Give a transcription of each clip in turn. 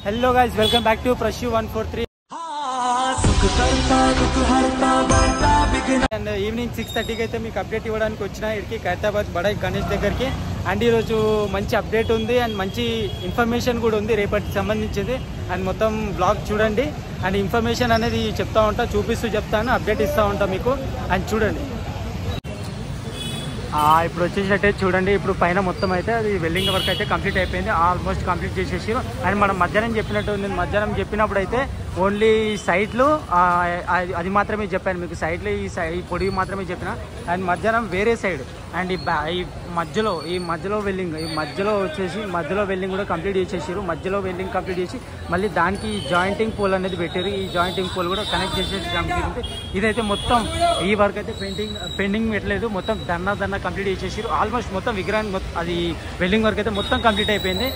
Hello guys, welcome back to Prashu 143 and evening 6:30కి అయితే మీకు అప్డేట్ ఇవ్వడానికి వచ్చిన ఇక్కడికి ఖైరతాబాద్ బడా గణేష్ దగ్గరికి. అండ్ ఈరోజు మంచి అప్డేట్ ఉంది అండ్ మంచి ఇన్ఫర్మేషన్ కూడా ఉంది రేపటికి సంబంధించింది. అండ్ మొత్తం బ్లాగ్ చూడండి అండ్ ఇన్ఫర్మేషన్ అనేది చెప్తా ఉంటా, చూపిస్తూ చెప్తాను, అప్డేట్ ఇస్తూ ఉంటా మీకు. అండ్ చూడండి ఇప్పుడు వచ్చేసినట్టే చూడండి. ఇప్పుడు పైన మొత్తం అయితే అది వెల్డింగ్ వర్క్ అయితే కంప్లీట్ అయిపోయింది, ఆల్మోస్ట్ కంప్లీట్ చేసేసి. అండ్ మనం మధ్యాహ్నం చెప్పినట్టు నేను మధ్యాహ్నం చెప్పినప్పుడు అయితే ఓన్లీ సైడ్లు అది మాత్రమే చెప్పాను మీకు, సైడ్లో ఈ పొడివి మాత్రమే చెప్పిన. అండ్ మధ్యాహ్నం వేరే సైడ్ అండ్ ఈ మధ్యలో వెల్డింగ్, ఈ మధ్యలో వచ్చేసి మధ్యలో వెల్డింగ్ కూడా కంప్లీట్ చేసేసారు. మధ్యలో వెల్డింగ్ కంప్లీట్ చేసి మళ్ళీ దానికి జాయింటింగ్ పోల్ అనేది పెట్టారు. ఈ జాయింటింగ్ పోల్ కూడా కనెక్ట్ చేసేసి కంప్లీట్. ఇదైతే మొత్తం ఈ వర్క్ అయితే పెండింగ్ పెట్టలేదు, మొత్తం దన్న కంప్లీట్ చేసేసారు. ఆల్మోస్ట్ మొత్తం విగ్రహాన్ని అది వెల్డింగ్ వర్క్ అయితే మొత్తం కంప్లీట్ అయిపోయింది.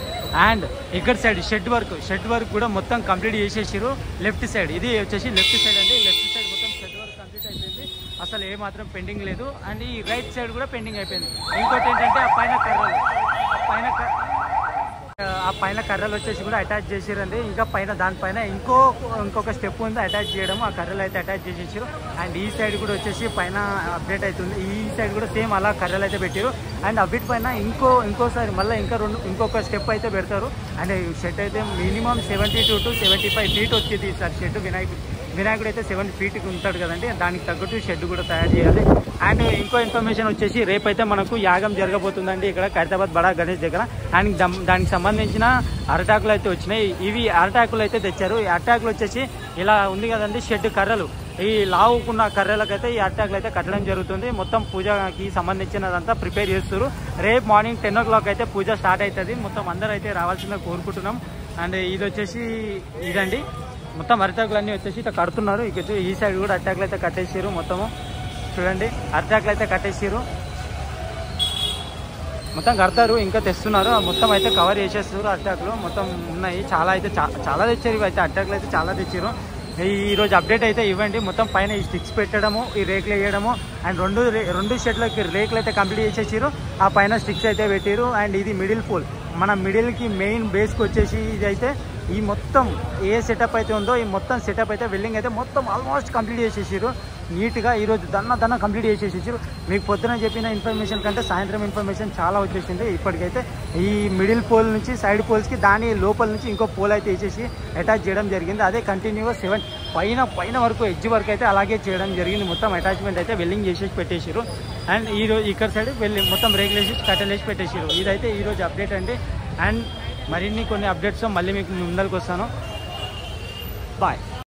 అండ్ ఇక్కడ సైడ్ షెడ్ వర్క్ కూడా మొత్తం కంప్లీట్ చేసేసారు. లెఫ్ట్ సైడ్ ఇది వచ్చేసి లెఫ్ట్ సైడ్ అండి, లెఫ్ట్ సైడ్ మొత్తం షెడ్ వర్క్ కంప్లీట్ అయిపోయింది, అసలు ఏ మాత్రం పెండింగ్ లేదు. అండ్ ఈ రైట్ సైడ్ కూడా పెండింగ్ అయిపోయింది. ఇంకోటి ఏంటంటే ఆ పైన కర్రలు వచ్చేసి కూడా అటాచ్ చేసారండి. ఇంకా దానిపైన ఇంకొక స్టెప్ ఉంది అటాచ్ చేయడం, ఆ కర్రలు అయితే అటాచ్ చేసేసారు. అండ్ ఈ సైడ్ కూడా వచ్చేసి పైన అప్డేట్ అవుతుంది, ఈ సైడ్ కూడా సేమ్ అలా కర్రలు అయితే పెట్టారు. అండ్ అవిటి పైన ఇంకోసారి మళ్ళీ ఇంకొక స్టెప్ అయితే పెడతారు. అండ్ షెడ్ అయితే మినిమం 72 to 75 feet వచ్చింది సార్ షెడ్. వినాయకుడు అయితే 7 feet ఉంటాడు కదండి, దానికి తగ్గట్టు షెడ్ కూడా తయారు చేయాలి. అండ్ ఇంకో ఇన్ఫర్మేషన్ వచ్చేసి రేపైతే మనకు యాగం జరగబోతుందండి ఇక్కడ ఖైరతాబాద్ బడా గణేష్ దగ్గర. అండ్ దానికి సంబంధించిన అరటాకులు అయితే వచ్చినాయి. ఇవి అరటాకులు అయితే తెచ్చారు. ఈ అరటాకులు వచ్చేసి ఇలా ఉంది కదండి షెడ్ కర్రలు, ఈ లావుకున్న కర్రలకైతే ఈ అరటాకులు అయితే కట్టడం జరుగుతుంది. మొత్తం పూజకి సంబంధించినదంతా ప్రిపేర్ చేస్తారు. రేపు మార్నింగ్ 10 o'clock అయితే పూజ స్టార్ట్ అవుతుంది. మొత్తం అందరూ అయితే రావాల్సిందిగా కోరుకుంటున్నాం. అండ్ ఇది వచ్చేసి ఇదండి మొత్తం అరటాకులు అన్నీ వచ్చేసి ఇట్లా కడుతున్నారు. ఇక ఈ సైడ్ కూడా అరటాకులు అయితే కట్టేసారు. మొత్తము చూడండి అరటాకులు అయితే కట్టేసారు, మొత్తం కడతారు, ఇంకా తెస్తున్నారు. మొత్తం అయితే కవర్ చేసేస్తారు. అరటాకులు మొత్తం ఉన్నాయి, చాలా తెచ్చారు. ఇవి అయితే అరటాకులు అయితే చాలా తెచ్చారు. ఈరోజు అప్డేట్ అయితే ఇవ్వండి. మొత్తం పైన ఈ స్టిక్స్ పెట్టడము, ఈ రేకులు వేయడము, అండ్ రెండు షెడ్లకి రేకులు అయితే కంప్లీట్ చేసేసారు. ఆ పైన స్టిక్స్ అయితే పెట్టారు. అండ్ ఇది మిడిల్ పోల్, మన మిడిల్కి మెయిన్ బేస్కి వచ్చేసి ఇది అయితే ఈ మొత్తం ఏ సెటప్ అయితే ఉందో ఈ మొత్తం సెటప్ అయితే వెల్డింగ్ అయితే మొత్తం ఆల్మోస్ట్ కంప్లీట్ చేసేసారు నీట్గా. ఈరోజు దన్న కంప్లీట్ చేసేసారు. మీకు పొద్దున చెప్పిన ఇన్ఫర్మేషన్ కంటే సాయంత్రం ఇన్ఫర్మేషన్ చాలా వచ్చేసింది. ఇప్పటికైతే ఈ మిడిల్ పోల్ నుంచి సైడ్ పోల్స్కి దాని లోపల నుంచి ఇంకో పోల్ అయితే వేసేసి అటాచ్ చేయడం జరిగింది. అదే కంటిన్యూగా 7 పైన వరకు ఎడ్జ్ వరకు అయితే అలాగే చేయడం జరిగింది. మొత్తం అటాచ్మెంట్ అయితే వెల్డింగ్ చేసేసి పెట్టేసారు. అండ్ ఈరోజు ఇక్కడ సైడ్ మొత్తం రేగులేసి కట్టలేసి పెట్టేసారు. ఇదైతే ఈరోజు అప్డేట్ అండి. అండ్ మరిన్ని కొన్ని అప్డేట్స్ మళ్ళీ మీకు ముందరికి వస్తాను. బాయ్.